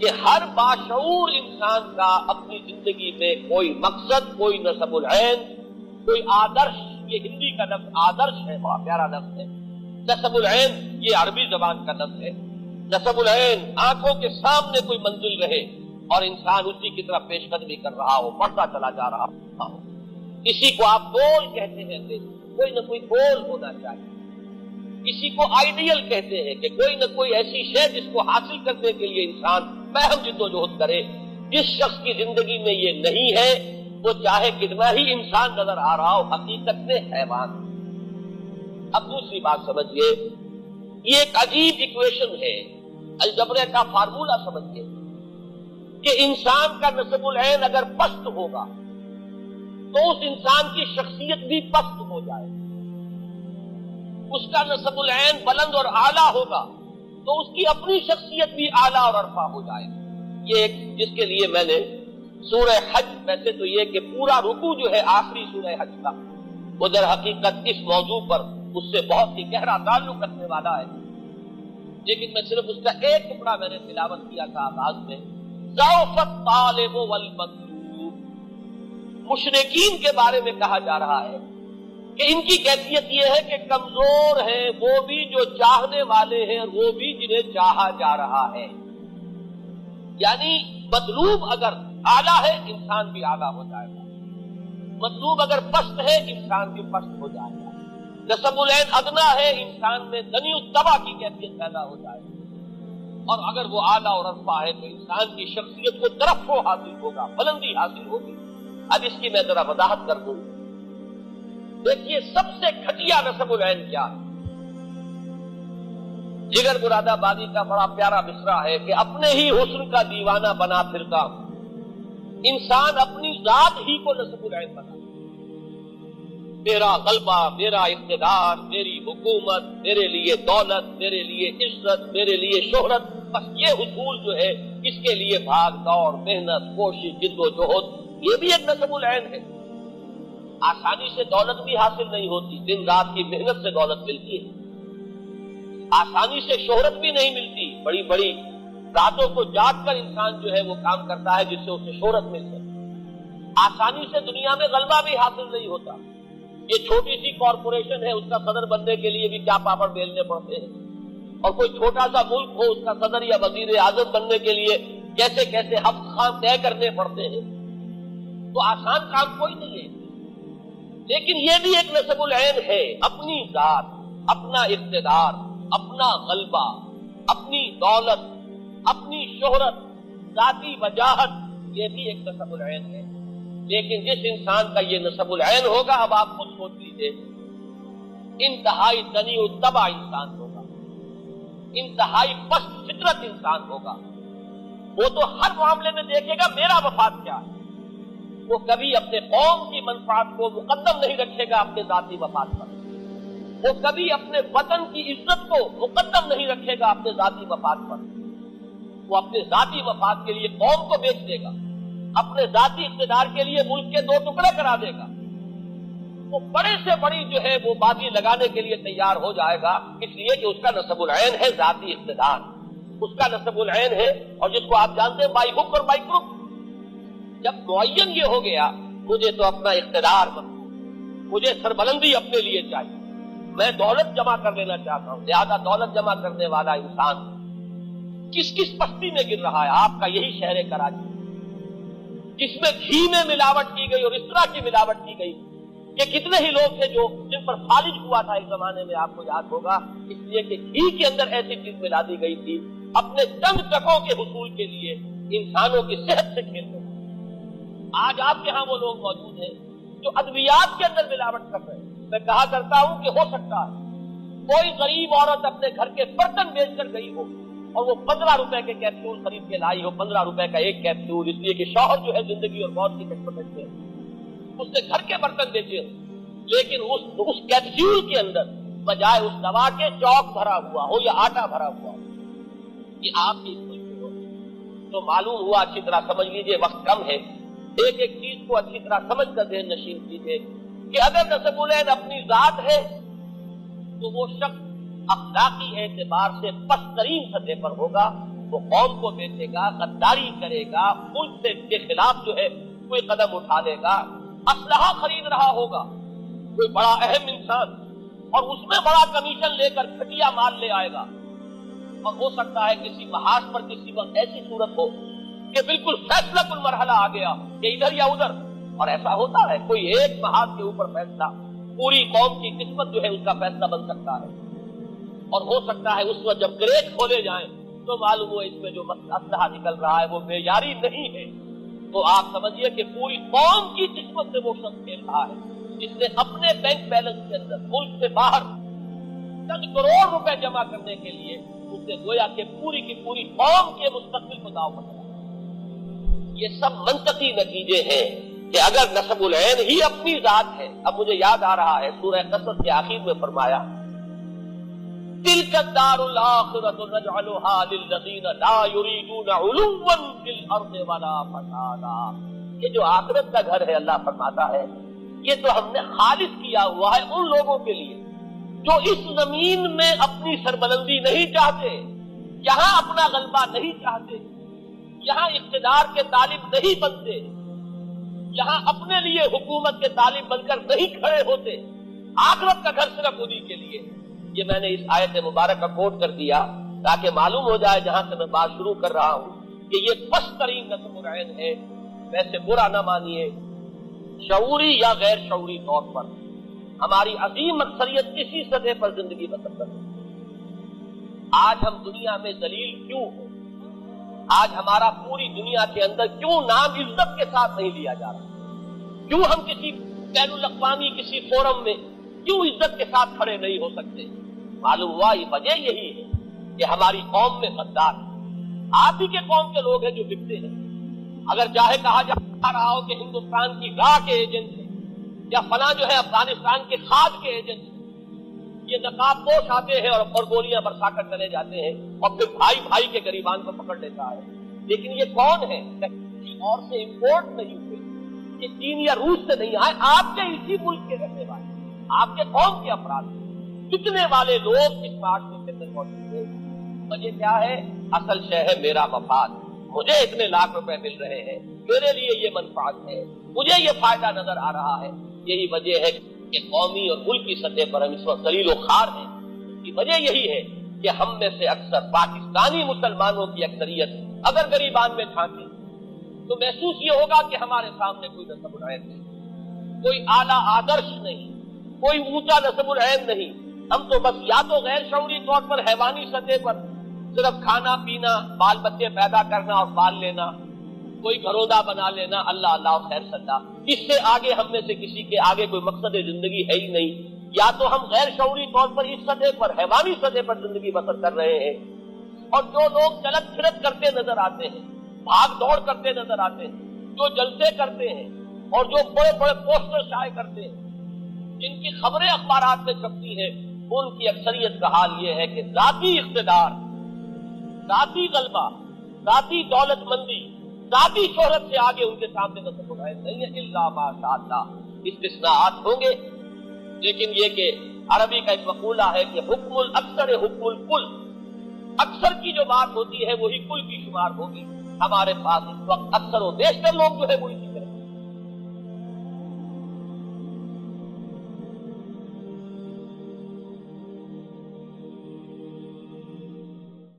کہ ہر باشعور انسان کا اپنی زندگی میں کوئی مقصد، کوئی نسب العین، کوئی آدرش، یہ ہندی کا لفظ آدرش ہے، بہت پیارا لفظ ہے۔ نسب العین یہ عربی زبان کا لفظ ہے۔ نسب العین آنکھوں کے سامنے کوئی منزل رہے اور انسان اسی کی طرف پیش قدمی کر رہا ہو، بڑھتا چلا جا رہا ہو، اسی کو آپ گول کہتے ہیں کہ کوئی نہ کوئی گول ہونا چاہیے۔ کسی کو آئیڈیل کہتے ہیں کہ کوئی نہ کوئی ایسی شے جس کو حاصل کرنے کے لیے انسان بہم جدوجہد کرے۔ جس شخص کی زندگی میں یہ نہیں ہے وہ چاہے کتنا ہی انسان نظر آ رہا ہو، حقیقت میں حیوان۔ اب دوسری بات سمجھیے، یہ ایک عجیب ایکویشن ہے، الجبرے کا فارمولہ سمجھیے کہ انسان کا نسب العین اگر پست ہوگا تو اس انسان کی شخصیت بھی پست ہو جائے، اس کا نسب العین بلند اور اعلیٰ ہوگا تو اس کی اپنی شخصیت بھی اعلیٰ اور عرفہ ہو جائے۔ یہ ایک جس کے لیے میں نے سورہ حج، ویسے تو یہ کہ پورا رکوع جو ہے آخری سورہ حج کا، وہ در حقیقت اس موضوع پر اس سے بہت ہی گہرا تعلق رکھنے والا ہے، لیکن میں صرف اس کا ایک ٹکڑا میں نے تلاوت کیا تھا آغاز میں۔ ضعف الطالب والمطلوب، مشرکین کے بارے میں کہا جا رہا ہے کہ ان کی کیفیت یہ ہے کہ کمزور ہیں وہ بھی جو چاہنے والے ہیں اور وہ بھی جنہیں چاہا جا رہا ہے۔ یعنی مطلوب اگر اعلیٰ ہے انسان بھی اعلیٰ ہو جائے گا، مطلوب اگر پست ہے انسان بھی پست ہو جائے گا۔ نسب العین ادنا ہے، انسان میں دنی الطبع کی کیفیت پیدا ہو جائے گی، اور اگر وہ اعلیٰ اور عرفہ ہے تو انسان کی شخصیت کو ترفع حاصل ہوگا، بلندی حاصل ہوگی۔ اب اس کی میں ذرا وضاحت کر دوں۔ دیکھیے سب سے گھٹیا نسب العین کیا ہے؟ جگر مراد آبادی کا بڑا پیارا مصرع ہے کہ اپنے ہی حسن کا دیوانہ بنا پھرتا ہوں، انسان اپنی ذات ہی کو نسب العین بنا، میرا غلبہ، میرا اقتدار، میری حکومت، میرے لیے دولت، میرے لیے عزت، میرے لیے شہرت، بس یہ حصول جو ہے اس کے لیے بھاگ دوڑ، محنت، کوشش، جد و جہد، یہ بھی ایک نسب العین ہے۔ آسانی سے دولت بھی حاصل نہیں ہوتی، دن رات کی محنت سے دولت ملتی ہے۔ آسانی سے شہرت بھی نہیں ملتی، بڑی بڑی راتوں کو جاگ کر انسان جو ہے وہ کام کرتا ہے جس سے اسے شہرت مل سکے۔ آسانی سے دنیا میں غلبہ بھی حاصل نہیں ہوتا۔ یہ چھوٹی سی کارپوریشن ہے، اس کا صدر بننے کے لیے بھی کیا پاپڑ بیلنے پڑتے ہیں، اور کوئی چھوٹا سا ملک ہو اس کا صدر یا وزیر اعظم بننے کے لیے کیسے کیسے ہفت خان طے کرنے پڑتے ہیں۔ تو آسان کام کوئی نہیں ہے، لیکن یہ بھی ایک نسب العین ہے، اپنی ذات، اپنا اقتدار، اپنا غلبہ، اپنی دولت، اپنی شہرت، ذاتی وجاہت، یہ بھی ایک نسب العین ہے۔ لیکن جس انسان کا یہ نسب العین ہوگا، اب آپ خود سوچ لیجیے، انتہائی دنی الطبع انسان ہوگا، انتہائی پست فطرت انسان ہوگا۔ وہ تو ہر معاملے میں دیکھے گا میرا مفاد کیا ہے، وہ کبھی اپنے قوم کی منفعت کو مقدم نہیں رکھے گا اپنے ذاتی مفاد پر، وہ کبھی اپنے وطن کی عزت کو مقدم نہیں رکھے گا اپنے ذاتی مفاد پر، وہ اپنے ذاتی مفاد کے لیے قوم کو بیچ دے گا، اپنے ذاتی اقتدار کے لیے ملک کے دو ٹکڑے کرا دے گا، وہ بڑے سے بڑی جو ہے وہ بازی لگانے کے لیے تیار ہو جائے گا، اس لیے کہ اس کا نسب العین ہے ذاتی اقتدار، اس کا نسب العین ہے، اور جس کو آپ جانتے ہیں بائی ہک اور بائی کروک۔ جب معین یہ ہو گیا مجھے تو اپنا اقتدار مطلوب، مجھے سربلندی اپنے لیے چاہیے، میں دولت جمع کر لینا چاہتا ہوں، لہذا دولت جمع کرنے والا انسان کس کس پستی میں گر رہا ہے؟ آپ کا یہی شہر کراچی، جس میں گھی میں ملاوٹ کی گئی اور اس طرح کی ملاوٹ کی گئی کہ کتنے ہی لوگ تھے جو جن پر فالج ہوا تھا ایک زمانے میں، آپ کو یاد ہوگا، اس لیے کہ گھی کے اندر ایسی چیز ملا دی گئی تھی اپنے چند ٹکوں کے حصول کے لیے، انسانوں کی صحت سے کھیلتے ہیں۔ آج آپ کے ہاں وہ لوگ موجود ہیں جو ادویات کے اندر ملاوٹ کر رہے ہیں۔ میں کہا کرتا ہوں کہ ہو سکتا ہے کوئی غریب عورت اپنے گھر کے برتن بیچ کر گئی ہو اور وہ 15 روپے کے کیپسول خرید کے لائی ہو، 15 روپے کا ایک کیپسول، اس لیے کہ شوہر جو ہے زندگی اور موت کی کشمکش میں اس نے گھر کے برتن بیچے ہو، لیکن اس کیپسول کے اندر بجائے اس دوا کے چوک بھرا ہوا ہو یا آٹا بھرا ہوا ہو، یہ آپ کی ہو تو معلوم ہوا، اچھی طرح سمجھ لیجئے، وقت کم ہے، ایک ایک چیز کو اچھی طرح سمجھ کر ذہن نشین کیجئے کہ اگر نسب العین اپنی ذات ہے تو وہ شخص اخلاقی اعتبار سے پست ترین سطح پر ہوگا، وہ قوم کو بیچے گا، غداری کرے گا، ملک سے کے خلاف جو ہے کوئی قدم اٹھا لے گا، اسلحہ خرید رہا ہوگا کوئی بڑا اہم انسان اور اس میں بڑا کمیشن لے کر گھٹیا مال لے آئے گا، اور ہو سکتا ہے کسی محاذ پر کسی وقت ایسی صورت ہو کہ بالکل فیصلہ کل مرحلہ آ گیا کہ ادھر یا ادھر، اور ایسا ہوتا ہے کوئی ایک محاذ کے اوپر فیصلہ پوری قوم کی قسمت جو ہے اس کا فیصلہ بن سکتا ہے، اور ہو سکتا ہے اس وقت جب کریٹ کھولے جائیں تو معلوم ہو اس میں جو اسلحہ نکل رہا ہے وہ معیاری نہیں ہے، تو آپ سمجھیے کہ پوری قوم کی قسمت سے وہ شخص کھیل رہا ہے جس نے اپنے بینک بیلنس کے اندر ملک سے باہر چند کروڑ روپے جمع کرنے کے لیے اس نے گویا کہ پوری کی پوری قوم کے مستقبل کو داؤ پر لگایا۔ یہ سب منطقی نتیجے ہیں کہ اگر نسب العین ہی اپنی ذات ہے، اب مجھے یاد آ رہا ہے سورہ قصص کے آخر میں فرمایا تِلْكَ الدَّارُ الْآخِرَةُ نَجْعَلُهَا لِلَّذِينَ لَا يُرِيدُونَ عُلُوًّا فِي الْأَرْضِ وَلَا فَسَادًا، یہ جو آخرت کا گھر ہے اللہ فرماتا ہے یہ تو ہم نے خالص کیا ہوا ہے ان لوگوں کے لیے جو اس زمین میں اپنی سربلندی نہیں چاہتے، یہاں اپنا غلبہ نہیں چاہتے، یہاں اقتدار کے طالب نہیں بنتے، یہاں اپنے لیے حکومت کے طالب بن کر نہیں کھڑے ہوتے، آخرت کا گھر صرف انہی کے لیے۔ یہ میں نے اس آیت مبارکہ کوٹ کر دیا تاکہ معلوم ہو جائے جہاں سے میں بات شروع کر رہا ہوں کہ یہ پست ترین نسب العین ہے، ویسے برا نہ مانیے، شعوری یا غیر شعوری طور پر ہماری عظیم اکثریت اسی سطح پر زندگی بسر کرتی ہے۔ آج ہم دنیا میں ذلیل کیوں ہیں؟ آج ہمارا پوری دنیا کے اندر کیوں نام عزت کے ساتھ نہیں لیا جا رہا؟ کیوں ہم کسی بین الاقوامی کسی فورم میں کیوں عزت کے ساتھ کھڑے نہیں ہو سکتے؟ معلوم ہوا یہ وجہ یہی ہے کہ ہماری قوم میں غدار آپ ہی کے قوم کے لوگ ہیں جو بکتے ہیں۔ اگر چاہے کہا جا رہا ہو کہ ہندوستان کی راہ کے ایجنٹ ہیں یا فلاں جو ہے افغانستان کے کھاد کے ایجنٹ ہیں، یہ نقاب پوش آتے ہیں اور گولیاں برسا کر چلے جاتے ہیں اور پھر بھائی بھائی کے غریبان کو پکڑ لیتا ہے، لیکن یہ کون ہے؟ کسی اور سے امپورٹ نہیں ہوئے، یہ چین یا روس سے نہیں آئے، آپ کے اسی ملک کے رہنے والے، آپ کے قوم کے افراد کتنے والے لوگ اس معاشرے کے اندر موجود ہیں۔ وجہ کیا ہے؟ اصل شے ہے میرا مفاد، مجھے اتنے لاکھ روپے مل رہے ہیں، میرے لیے یہ منفعت ہے، مجھے یہ فائدہ نظر آ رہا ہے۔ یہی وجہ ہے کہ قومی اور ملکی سطح پر ہم اس وقت ذلیل و خوار ہیں۔ اس کی وجہ یہی ہے کہ ہم میں سے اکثر پاکستانی مسلمانوں کی اکثریت اگر غریبان میں جھانکے تو محسوس یہ ہوگا کہ ہمارے سامنے کوئی نسب العین نہیں، کوئی اعلیٰ آدرش نہیں، کوئی اونچا نسب العین نہیں، ہم تو بس یا تو غیر شعوری طور پر حیوانی سطح پر صرف کھانا پینا، بال بچے پیدا کرنا اور پال لینا، کوئی گھرودہ بنا لینا، اللہ اللہ اور خیر صلاح، اس سے آگے ہم میں سے کسی کے آگے کوئی مقصد زندگی ہے ہی نہیں، یا تو ہم غیر شعوری طور پر اس سطح پر حیوانی سطح پر زندگی بسر کر رہے ہیں، اور جو لوگ چلت پھرت کرتے نظر آتے ہیں، بھاگ دوڑ کرتے نظر آتے ہیں، جو جلسے کرتے ہیں اور جو بڑے بڑے پوسٹر شائع کرتے ہیں، جن کی خبریں اخبارات میں چھپتی ہیں، ان کی اکثریت کا حال یہ ہے کہ ذاتی اقتدار، ذاتی غلبہ، ذاتی دولت مندی، ذاتی شہرت سے آگے ان کے سامنے نسب العین نہیں ہے، الا ماشاء اللہ، استثناءات ہوں گے، لیکن یہ کہ عربی کا ایک مقولہ ہے کہ حکم الاکثر حکم الکل، اکثر کی جو بات ہوتی ہے وہی کل کی شمار ہوگی۔ ہمارے پاس اس وقت اکثر و بیشتر لوگ جو ہے وہ